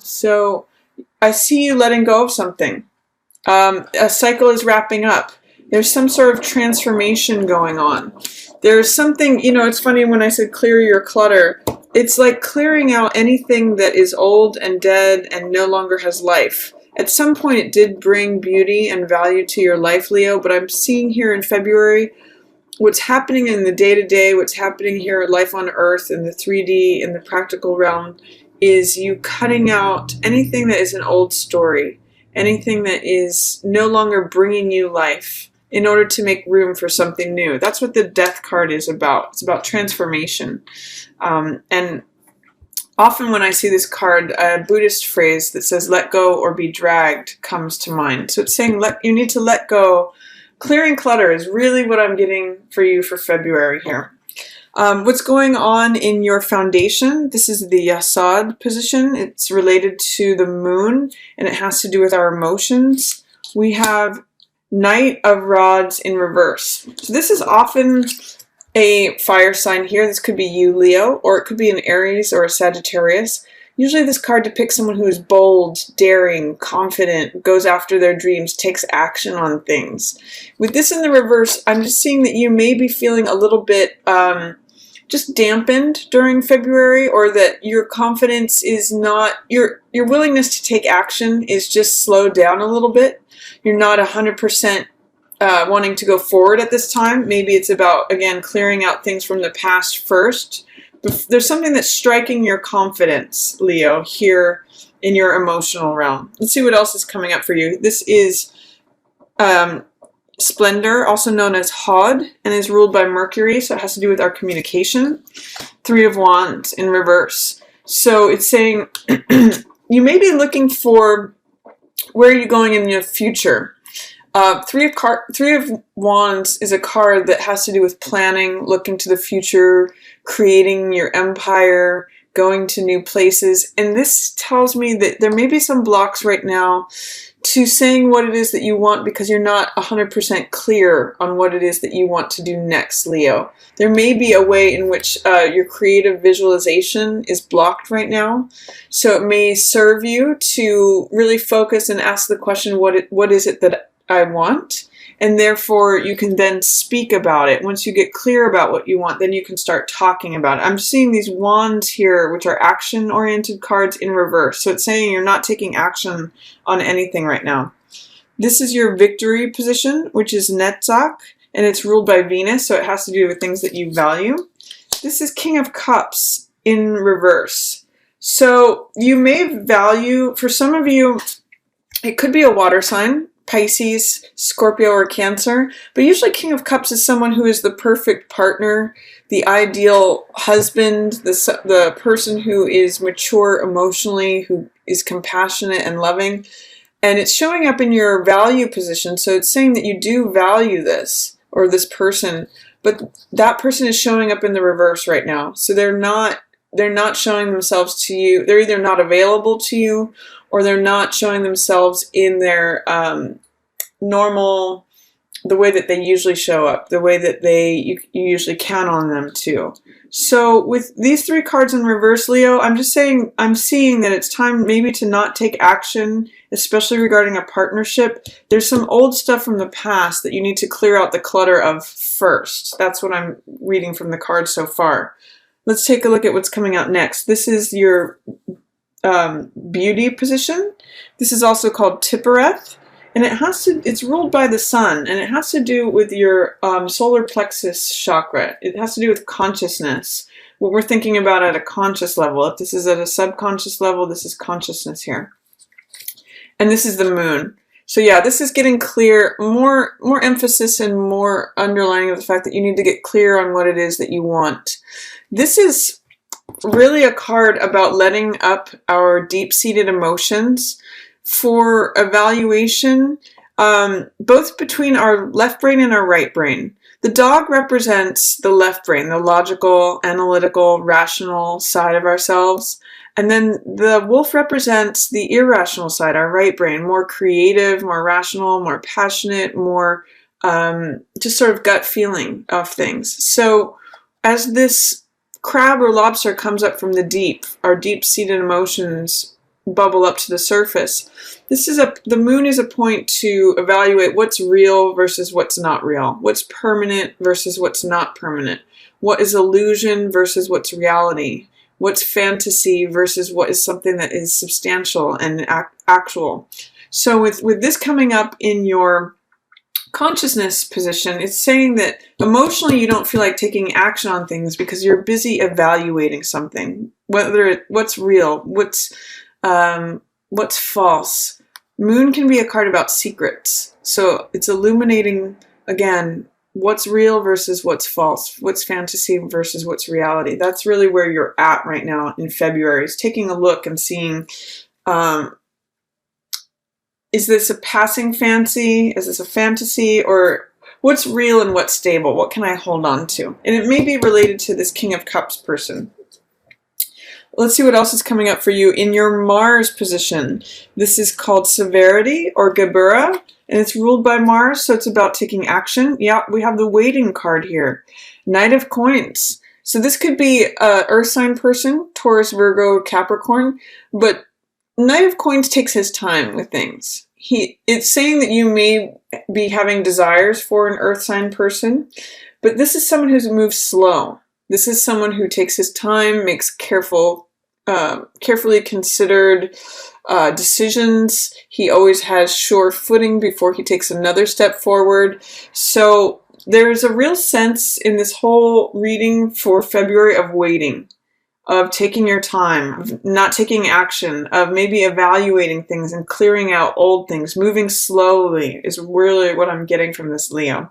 So I see you letting go of something. A cycle is wrapping up. There's some sort of transformation going on. There's something, it's funny when I said clear your clutter. It's like clearing out anything that is old and dead and no longer has life. At some point it did bring beauty and value to your life, Leo, but I'm seeing here in February what's happening in the day-to-day, what's happening here at Life on Earth, in the 3D, in the practical realm, is you cutting out anything that is an old story, anything that is no longer bringing you life, in order to make room for something new. That's what the Death card is about. It's about transformation. And often when I see this card, a Buddhist phrase that says, let go or be dragged, comes to mind. So it's saying you need to let go. Clearing clutter is really what I'm getting for you for February here. What's going on in your foundation? This is the Yasod position. It's related to the moon, and it has to do with our emotions. We have Knight of Rods in reverse. So this is often a fire sign here. This could be you, Leo, or it could be an Aries or a Sagittarius. Usually this card depicts someone who is bold, daring, confident, goes after their dreams, takes action on things. With this in the reverse, I'm just seeing that you may be feeling a little bit just dampened during February, or that your confidence is not, your willingness to take action is just slowed down a little bit. You're not 100% wanting to go forward at this time. Maybe it's about, again, clearing out things from the past first. There's something that's striking your confidence, Leo, here in your emotional realm. Let's see what else is coming up for you. This is Splendor, also known as Hod, and is ruled by Mercury, so it has to do with our communication. Three of Wands in reverse. So it's saying you may be looking for where are you going in your future. Three of Wands is a card that has to do with planning, looking to the future, creating your empire, going to new places. And this tells me that there may be some blocks right now to saying what it is that you want, because you're not 100% clear on what it is that you want to do next, Leo. There may be a way in which your creative visualization is blocked right now. So it may serve you to really focus and ask the question, what is it that I want? And therefore you can then speak about it. Once you get clear about what you want, then you can start talking about it. I'm seeing these wands here, which are action-oriented cards in reverse. So it's saying you're not taking action on anything right now. This is your victory position, which is Netzach, and it's ruled by Venus, so it has to do with things that you value. This is King of Cups in reverse. So you may value, for some of you, it could be a water sign, Pisces, Scorpio, or Cancer, but usually King of Cups is someone who is the perfect partner, the ideal husband, the person who is mature emotionally, who is compassionate and loving, and it's showing up in your value position. So it's saying that you do value this or this person, but that person is showing up in the reverse right now. So they're not showing themselves to you. They're either not available to you, or they're not showing themselves in their normal, the way that they usually show up, the way that you usually count on them to. So with these three cards in reverse, Leo, I'm just saying, I'm seeing that it's time maybe to not take action, especially regarding a partnership. There's some old stuff from the past that you need to clear out the clutter of first. That's what I'm reading from the cards so far. Let's take a look at what's coming out next. This is your beauty position. This is also called Tippereth, and it's ruled by the sun, and it has to do with your solar plexus chakra. It has to do with consciousness, what we're thinking about at a conscious level. If this is at a subconscious level, this is consciousness here. And this is the moon. So yeah, this is getting clear, more emphasis and more underlining of the fact that you need to get clear on what it is that you want. This is really a card about letting up our deep-seated emotions for evaluation, both between our left brain and our right brain. The dog represents the left brain, the logical, analytical, rational side of ourselves. And then the wolf represents the irrational side, our right brain, more creative, more rational, more passionate, more just sort of gut feeling of things. So as this crab or lobster comes up from the deep, our deep-seated emotions bubble up to the surface. The moon is a point to evaluate what's real versus what's not real, what's permanent versus what's not permanent, what is illusion versus what's reality, what's fantasy versus what is something that is substantial and actual. So with this coming up in your consciousness position, it's saying that emotionally you don't feel like taking action on things because you're busy evaluating something, what's real, what's false. Moon can be a card about secrets, so it's illuminating again what's real versus what's false, what's fantasy versus what's reality. That's really where you're at right now in February, is taking a look and seeing, is this a passing fancy? Is this a fantasy? Or what's real and what's stable? What can I hold on to? And it may be related to this King of Cups person. Let's see what else is coming up for you in your Mars position. This is called Severity or Gebura, and it's ruled by Mars, so it's about taking action. Yeah, we have the waiting card here. Knight of Coins. So this could be an Earth sign person, Taurus, Virgo, Capricorn, but Knight of Coins takes his time with things. It's saying that you may be having desires for an Earth sign person, but this is someone who's moved slow. This is someone who takes his time, makes carefully considered decisions. He always has sure footing before he takes another step forward. So there's a real sense in this whole reading for February of waiting, of taking your time, of not taking action, of maybe evaluating things and clearing out old things. Moving slowly is really what I'm getting from this, Leo.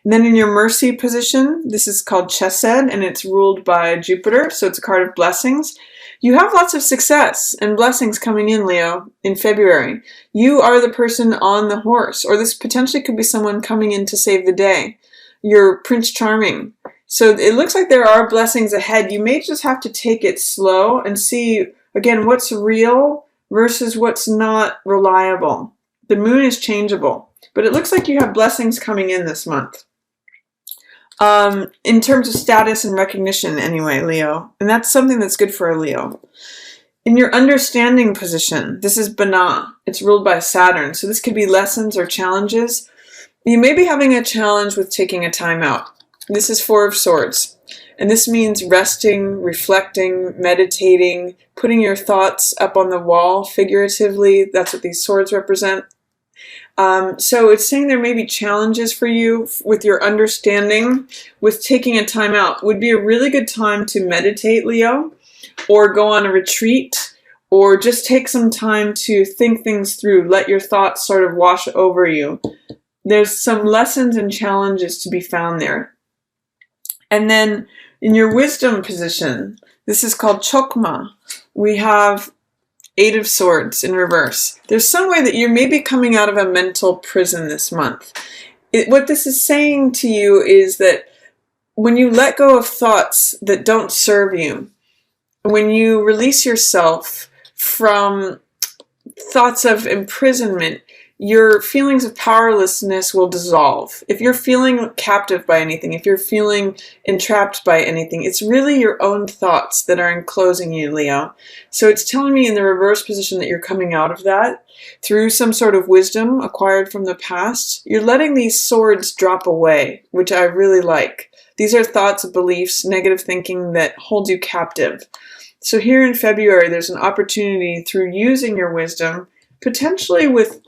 And then in your Mercy position, this is called Chesed, and it's ruled by Jupiter, so it's a card of blessings. You have lots of success and blessings coming in, Leo, in February. You are the person on the horse, or this potentially could be someone coming in to save the day. You're Prince Charming. So it looks like there are blessings ahead. You may just have to take it slow and see, again, what's real versus what's not reliable. The moon is changeable, but it looks like you have blessings coming in this month. In terms of status and recognition anyway, Leo. And that's something that's good for a Leo. In your understanding position, this is Binah. It's ruled by Saturn. So this could be lessons or challenges. You may be having a challenge with taking a time out. This is Four of Swords. And this means resting, reflecting, meditating, putting your thoughts up on the wall figuratively. That's what these swords represent. So it's saying there may be challenges for you with your understanding with taking a time out. Would be a really good time to meditate, Leo, or go on a retreat, or just take some time to think things through. Let your thoughts sort of wash over you. There's some lessons and challenges to be found there. And then in your wisdom position, this is called Chokmah. We have Eight of Swords in reverse. There's some way that you may be coming out of a mental prison this month. What this is saying to you is that when you let go of thoughts that don't serve you, when you release yourself from thoughts of imprisonment, your feelings of powerlessness will dissolve. If you're feeling captive by anything, if you're feeling entrapped by anything, it's really your own thoughts that are enclosing you, Leo. So it's telling me in the reverse position that you're coming out of that through some sort of wisdom acquired from the past. You're letting these swords drop away, which I really like. These are thoughts, beliefs, negative thinking that hold you captive. So here in February, there's an opportunity through using your wisdom, potentially with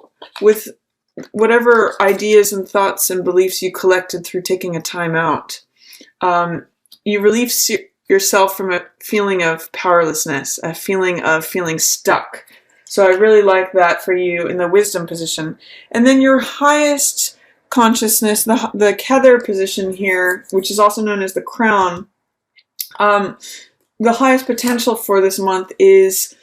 whatever ideas and thoughts and beliefs you collected through taking a time out. You release yourself from a feeling of powerlessness, a feeling of feeling stuck. So I really like that for you in the wisdom position. And then your highest consciousness, the Kether position here, which is also known as the crown, the highest potential for this month is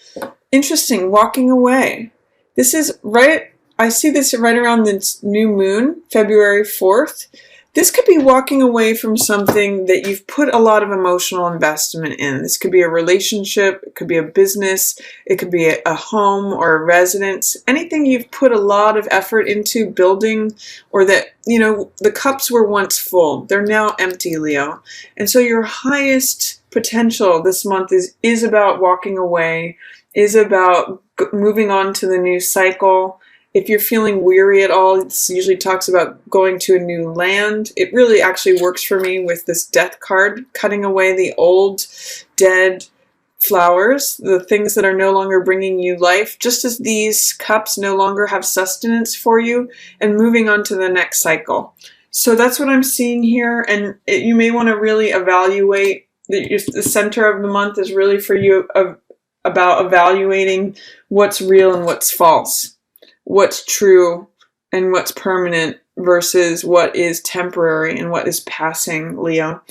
interesting, walking away. This is right, I see this right around this new moon, February 4th. This could be walking away from something that you've put a lot of emotional investment in. This could be a relationship, it could be a business, it could be a home or a residence. Anything you've put a lot of effort into building, or that, you know, the cups were once full. They're now empty, Leo. And so your highest potential this month is about walking away. is about moving on to the new cycle. If you're feeling weary at all, it usually talks about going to a new land. It really actually works for me with this death card, cutting away the old, dead flowers, the things that are no longer bringing you life, just as these cups no longer have sustenance for you, and moving on to the next cycle. So that's what I'm seeing here, and you may want to really evaluate. The center of the month is really for you about evaluating what's real and what's false, what's true and what's permanent versus what is temporary and what is passing, Leo.